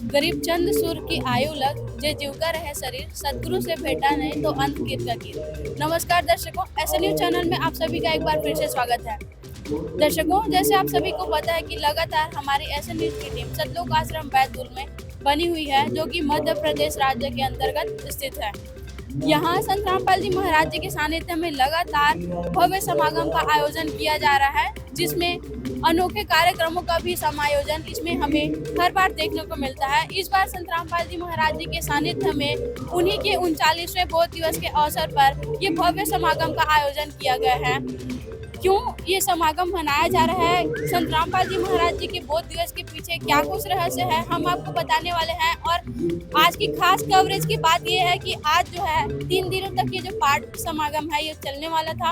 गरीब चंद सुर की आयु लग, जे जीवका रहे शरीर, सदगुरु से भेंटा नहीं तो अंत कीर का कीर। नमस्कार दर्शकों, ऐसे न्यूज चैनल में आप सभी का एक बार फिर से स्वागत है। दर्शकों, जैसे आप सभी को पता है कि लगातार हमारी ऐसे न्यूज की टीम सतलोक आश्रम बैतूल में बनी हुई है, जो कि मध्य प्रदेश राज्य के अंतर्गत स्थित है। यहाँ संत रामपाल जी महाराज जी के सानिध्य में लगातार भव्य समागम का आयोजन किया जा रहा है, जिसमें अनोखे कार्यक्रमों का भी समायोजन इसमें हमें हर बार देखने को मिलता है। इस बार संत रामपाल जी महाराज जी के सानिध्य में उन्हीं के 39वें बोध दिवस के अवसर पर ये भव्य समागम का आयोजन किया गया है। क्यों ये समागम मनाया जा रहा है, संत रामपाल जी महाराज जी के बोध दिवस के पीछे क्या कुछ रहस्य है, हम आपको बताने वाले हैं। और आज की खास कवरेज की बात ये है कि आज जो है 3 दिनों तक ये जो पाठ समागम है ये चलने वाला था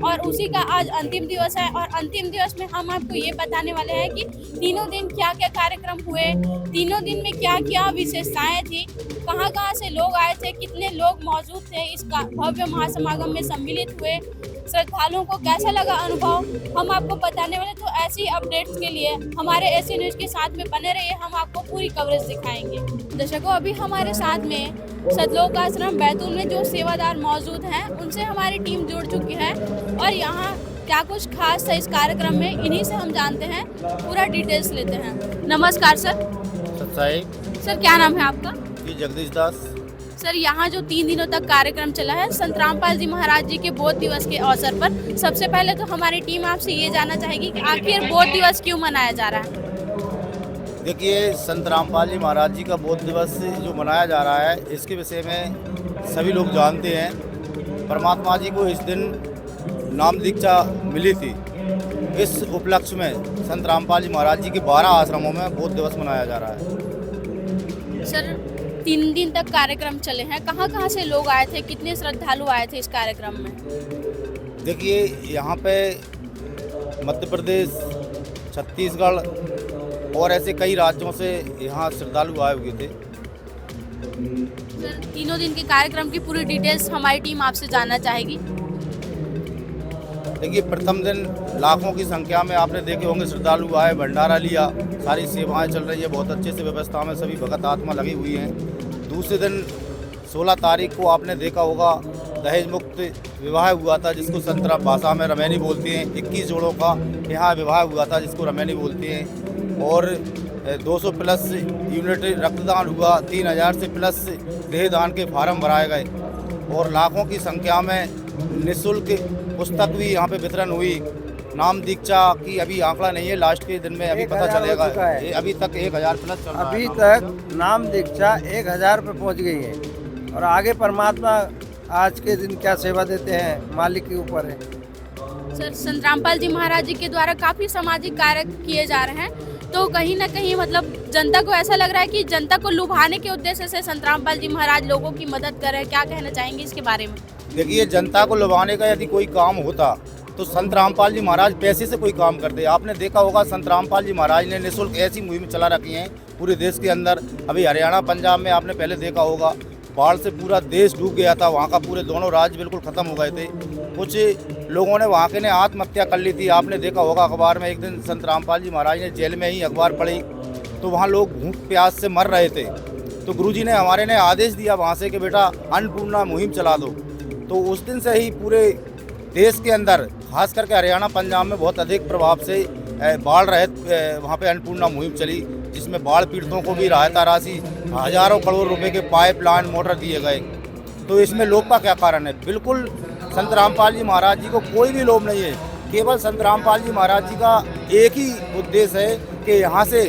और उसी का आज अंतिम दिवस है। और अंतिम दिवस में हम आपको ये बताने वाले हैं कि तीनों दिन क्या क्या कार्यक्रम हुए, तीनों दिन में क्या क्या विशेषताएं थी, कहाँ से लोग आए थे, कितने लोग मौजूद थे इस भव्य महासमागम में सम्मिलित हुए, श्रद्धालुओं को कैसा लगा अनुभव, हम आपको बताने वाले। तो ऐसी अपडेट्स के लिए हमारे ऐसी न्यूज के साथ में बने रहिए, हम आपको पूरी कवरेज दिखाएंगे। दर्शकों, अभी हमारे साथ में सतलोक आश्रम बैतूल में जो सेवादार मौजूद हैं, उनसे हमारी टीम जुड़ चुकी है और यहाँ क्या कुछ खास है इस कार्यक्रम में, इन्हीं से हम जानते हैं, पूरा डिटेल्स लेते हैं। नमस्कार सर। सत्साई सर, क्या नाम है आपका? जी जगदीश दास। सर, यहाँ जो 3 दिनों तक कार्यक्रम चला है संत रामपाल जी महाराज जी के बोध दिवस के अवसर पर, सबसे पहले तो हमारी टीम आपसे ये जानना चाहेगी कि आखिर बोध दिवस क्यों मनाया जा रहा है? देखिए, संत रामपाल जी महाराज जी का बोध दिवस जो मनाया जा रहा है, इसके विषय में सभी लोग जानते हैं। परमात्मा जी को इस दिन नाम दीक्षा मिली थी। इस उपलक्ष्य में संत रामपाल जी महाराज जी के 12 आश्रमों में बोध दिवस मनाया जा रहा है। सर, 3 दिन तक कार्यक्रम चले हैं, कहाँ से लोग आए थे, कितने श्रद्धालु आए थे इस कार्यक्रम में? देखिए, यहाँ पे मध्य प्रदेश, छत्तीसगढ़ और ऐसे कई राज्यों से यहाँ श्रद्धालु आए हुए थे। सर, तीनों दिन के कार्यक्रम की पूरी डिटेल्स हमारी टीम आपसे जानना चाहेगी। देखिए, प्रथम दिन लाखों की संख्या में आपने देखे होंगे श्रद्धालु आए, भंडारा लिया, सारी सेवाएं चल रही है, बहुत अच्छे से व्यवस्था में सभी भगत आत्मा लगी हुई हैं। दूसरे दिन 16 तारीख को आपने देखा होगा दहेज मुक्त विवाह हुआ था, जिसको संतरा भाषा में रमैनी बोलते हैं। 21 जोड़ों का यहाँ विवाह हुआ था, जिसको रमैनी बोलते हैं। और 200 प्लस यूनिट रक्तदान हुआ, 3000 से प्लस देहदान के फार्म भराए गए और लाखों की संख्या में निःशुल्क पुस्तक भी यहाँ पे वितरण हुई। नाम दीक्षा की अभी आंकड़ा नहीं है, लास्ट के दिन में अभी पता चलेगा। अभी तक 1000 प्लस चल रहा है। अभी तक नाम दीक्षा 1000 पे पहुँच गई है और आगे परमात्मा आज के दिन क्या सेवा देते हैं, मालिक के ऊपर है। सर, संत रामपाल जी महाराज जी के द्वारा काफ़ी सामाजिक कार्य किए जा रहे हैं, तो कहीं ना कहीं मतलब जनता को ऐसा लग रहा है कि जनता को लुभाने के उद्देश्य से संत रामपाल जी महाराज लोगों की मदद कर रहे हैं, क्या कहना चाहेंगे इसके बारे में? देखिए, जनता को लुभाने का यदि कोई काम होता तो संत रामपाल जी महाराज पैसे से कोई काम करते। आपने देखा होगा संत रामपाल जी महाराज ने निःशुल्क ऐसी मुहिम चला रखी हैं पूरे देश के अंदर। अभी हरियाणा पंजाब में आपने पहले देखा होगा, बाढ़ से पूरा देश डूब गया था, वहाँ का पूरे दोनों राज्य बिल्कुल ख़त्म हो गए थे। कुछ लोगों ने वहाँ के ने आत्महत्या कर ली थी। आपने देखा होगा अखबार में, एक दिन संत रामपाल जी महाराज ने जेल में ही अखबार पढ़ी तो वहाँ लोग भूख प्यास से मर रहे थे। तो गुरुजी ने हमारे ने आदेश दिया वहाँ से कि बेटा अन्नपूर्णा मुहिम चला दो। तो उस दिन से ही पूरे देश के अंदर, खास करके हरियाणा पंजाब में बहुत अधिक प्रभाव से बाढ़ रहित वहाँ पे अन्नपूर्णा मुहिम चली, जिसमें बाढ़ पीड़ितों को भी राहता राशि, हजारों करोड़ रुपए के पाइपलाइन मोटर दिए गए। तो इसमें लोभ का क्या कारण है? बिल्कुल संत रामपाल जी महाराज जी को कोई भी लोभ नहीं है। केवल संत रामपाल जी महाराज जी का एक ही उद्देश्य है कि यहाँ से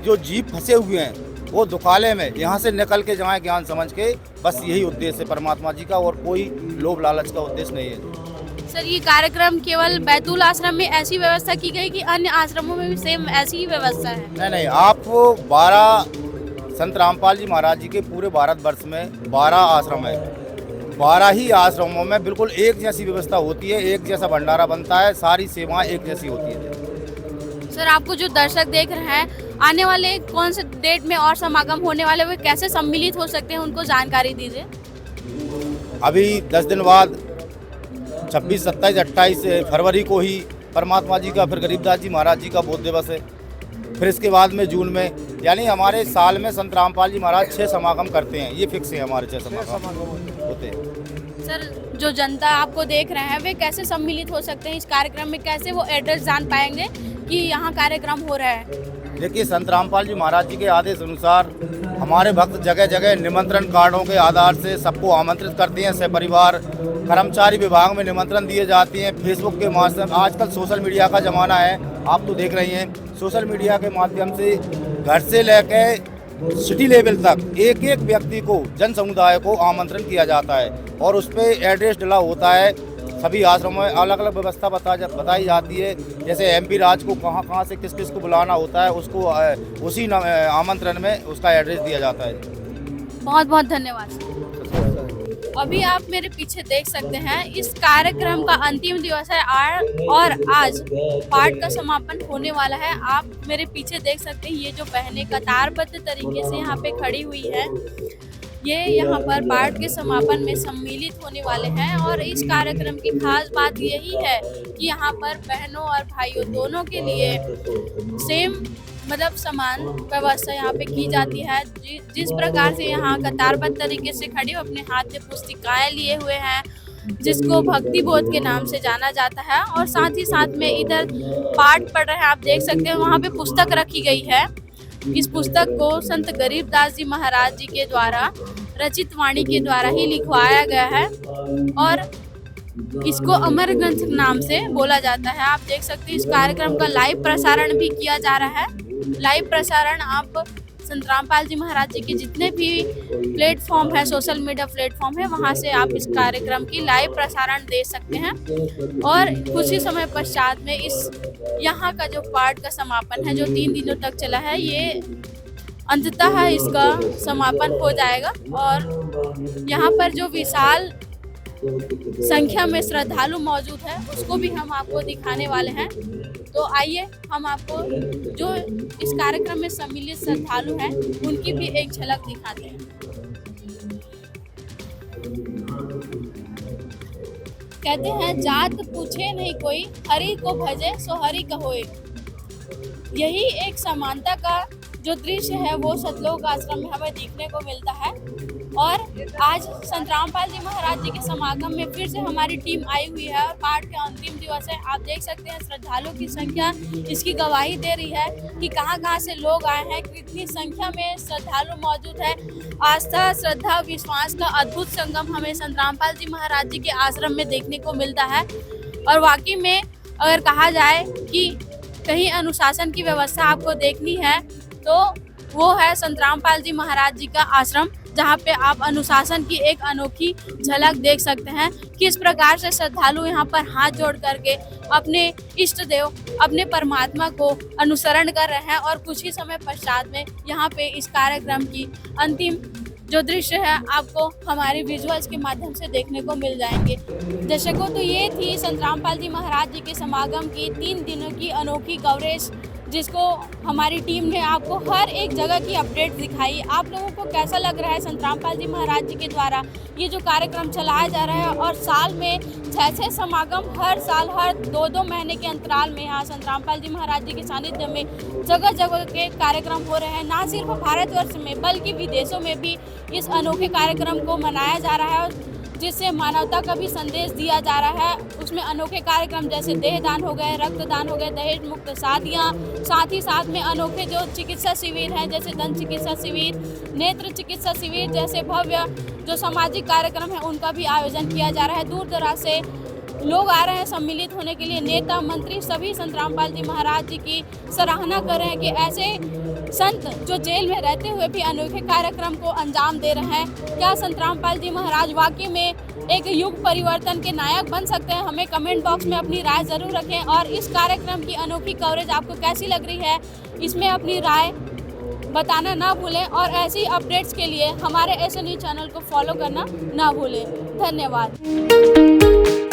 जो जीव फंसे हुए हैं वो दुखालय में यहाँ से निकल के जाएं ज्ञान समझ के। बस यही उद्देश्य है परमात्मा जी का, और कोई लोभ लालच का उद्देश्य नहीं है। सर, ये कार्यक्रम केवल बैतूल आश्रम में ऐसी व्यवस्था की गई कि अन्य आश्रमों में भी सेम ऐसी ही व्यवस्था है? नहीं, आपको 12 संत रामपाल जी महाराज जी के पूरे भारतवर्ष में 12 आश्रम है। 12 ही आश्रमों में बिल्कुल एक जैसी व्यवस्था होती है, एक जैसा भंडारा बनता है, सारी सेवाएं एक जैसी होती है। सर, आपको जो दर्शक देख रहे हैं, आने वाले कौन से डेट में और समागम होने वाले, वे कैसे सम्मिलित हो सकते हैं, उनको जानकारी दीजिए। अभी 10 दिन बाद 26, 27, 28 फरवरी को ही परमात्मा जी का, फिर गरीबदास जी महाराज जी का बोध दिवस है। फिर इसके बाद में जून में, यानी हमारे साल में संत रामपाल जी महाराज 6 समागम करते हैं। ये फिक्स है हमारे 6 समागम होते हैं। सर, जो जनता आपको देख रहे हैं वे कैसे सम्मिलित हो सकते हैं इस कार्यक्रम में, कैसे वो एड्रेस जान पाएंगे कि यहाँ कार्यक्रम हो रहा है? देखिए, संत रामपाल जी महाराज जी के आदेश अनुसार हमारे भक्त जगह जगह निमंत्रण कार्डों के आधार से सबको आमंत्रित करते हैं। सपरिवार कर्मचारी विभाग में निमंत्रण दिए जाते हैं। फेसबुक के माध्यम, आजकल सोशल मीडिया का ज़माना है, आप तो देख रही हैं, सोशल मीडिया के माध्यम से घर से लेकर सिटी लेवल तक एक एक व्यक्ति को, जन समुदाय को आमंत्रण किया जाता है और उस पर एड्रेस डला होता है। सभी आश्रमों में अलग अलग व्यवस्था बताई जाती है, जैसे MP राज को कहाँ से किस किस को बुलाना होता है, उसको उसी आमंत्रण में उसका एड्रेस दिया जाता है। बहुत बहुत धन्यवाद। अभी आप मेरे पीछे देख सकते हैं, इस कार्यक्रम का अंतिम दिवस है और आज पाठ का समापन होने वाला है। आप मेरे पीछे देख सकते हैं, ये जो बहनें कतारबद्ध तरीके से यहाँ पे खड़ी हुई है, ये यहाँ पर पाठ के समापन में सम्मिलित होने वाले हैं। और इस कार्यक्रम की खास बात यही है कि यहाँ पर बहनों और भाइयों दोनों के लिए सेम मतलब समान व्यवस्था यहाँ पे की जाती है। जिस प्रकार से यहाँ कतारबद्ध तरीके से खड़े हो, अपने हाथ में पुस्तिकाएं लिए हुए हैं, जिसको भक्ति बोध के नाम से जाना जाता है, और साथ ही साथ में इधर पाठ पढ़ रहे हैं, आप देख सकते हैं वहाँ पे पुस्तक रखी गई है। इस पुस्तक को संत गरीबदास जी महाराज जी के द्वारा रचित वाणी के द्वारा ही लिखवाया गया है और इसको अमर ग्रंथ नाम से बोला जाता है। आप देख सकते हैं इस कार्यक्रम का लाइव प्रसारण भी किया जा रहा है। लाइव प्रसारण आप संत रामपाल जी महाराज जी के जितने भी प्लेटफॉर्म है, सोशल मीडिया प्लेटफॉर्म है, वहां से आप इस कार्यक्रम की लाइव प्रसारण दे सकते हैं। और कुछ ही समय पश्चात में इस यहाँ का जो पाठ का समापन है, जो 3 दिनों तक चला है, ये अंततः इसका समापन हो जाएगा। और यहाँ पर जो विशाल संख्या में श्रद्धालु मौजूद है, उसको भी हम आपको दिखाने वाले हैं। तो आइए हम आपको जो इस कार्यक्रम में सम्मिलित श्रद्धालु हैं, उनकी भी एक झलक दिखाते हैं। कहते हैं, जात पूछे नहीं कोई, हरि को भजे सो हरि कहोए। यही एक समानता का जो दृश्य है वो सतलोक आश्रम में हमें देखने को मिलता है। और आज संत रामपाल जी महाराज जी के समागम में फिर से हमारी टीम आई हुई है और पाठ का अंतिम दिवस है। आप देख सकते हैं श्रद्धालुओं की संख्या इसकी गवाही दे रही है कि कहां से लोग आए हैं, कितनी संख्या में श्रद्धालु मौजूद है। आस्था, श्रद्धा, विश्वास का अद्भुत संगम हमें संत रामपाल जी महाराज जी के आश्रम में देखने को मिलता है। और वाकई में अगर कहा जाए कि कहीं अनुशासन की व्यवस्था आपको देखनी है तो वो है संत रामपाल जी महाराज जी का आश्रम, जहाँ पे आप अनुशासन की एक अनोखी झलक देख सकते हैं। किस प्रकार से श्रद्धालु यहाँ पर हाथ जोड़ करके अपने इष्ट देव, अपने परमात्मा को अनुसरण कर रहे हैं। और कुछ ही समय पश्चात में यहाँ पे इस कार्यक्रम की अंतिम जो दृश्य है आपको हमारे विजुअल्स के माध्यम से देखने को मिल जाएंगे। दर्शकों, तो ये थी संत रामपाल जी महाराज जी के समागम की 3 दिनों की अनोखी कवरेज, जिसको हमारी टीम ने आपको हर एक जगह की अपडेट दिखाई। आप लोगों को कैसा लग रहा है संत रामपाल जी महाराज जी के द्वारा ये जो कार्यक्रम चलाया जा रहा है, और साल में 6 समागम हर साल, हर 2-2 महीने के अंतराल में यहाँ संत रामपाल जी महाराज जी के सानिध्य में जगह जगह के कार्यक्रम हो रहे हैं। ना सिर्फ भारतवर्ष में बल्कि विदेशों में भी इस अनोखे कार्यक्रम को मनाया जा रहा है, जिससे मानवता का भी संदेश दिया जा रहा है। उसमें अनोखे कार्यक्रम जैसे देहदान हो गए, रक्तदान हो गए, दहेज मुक्त शादियाँ, साथ ही साथ में अनोखे जो चिकित्सा शिविर हैं जैसे दंत चिकित्सा शिविर, नेत्र चिकित्सा शिविर जैसे भव्य जो सामाजिक कार्यक्रम है उनका भी आयोजन किया जा रहा है। दूर दराज से लोग आ रहे हैं सम्मिलित होने के लिए। नेता, मंत्री सभी संत रामपाल जी महाराज जी की सराहना कर रहे हैं कि ऐसे संत जो जेल में रहते हुए भी अनोखे कार्यक्रम को अंजाम दे रहे हैं। क्या संत रामपाल जी महाराज वाकई में एक युग परिवर्तन के नायक बन सकते हैं? हमें कमेंट बॉक्स में अपनी राय ज़रूर रखें। और इस कार्यक्रम की अनोखी कवरेज आपको कैसी लग रही है, इसमें अपनी राय बताना ना भूलें। और ऐसी अपडेट्स के लिए हमारे SNU चैनल को फॉलो करना ना भूलें। धन्यवाद।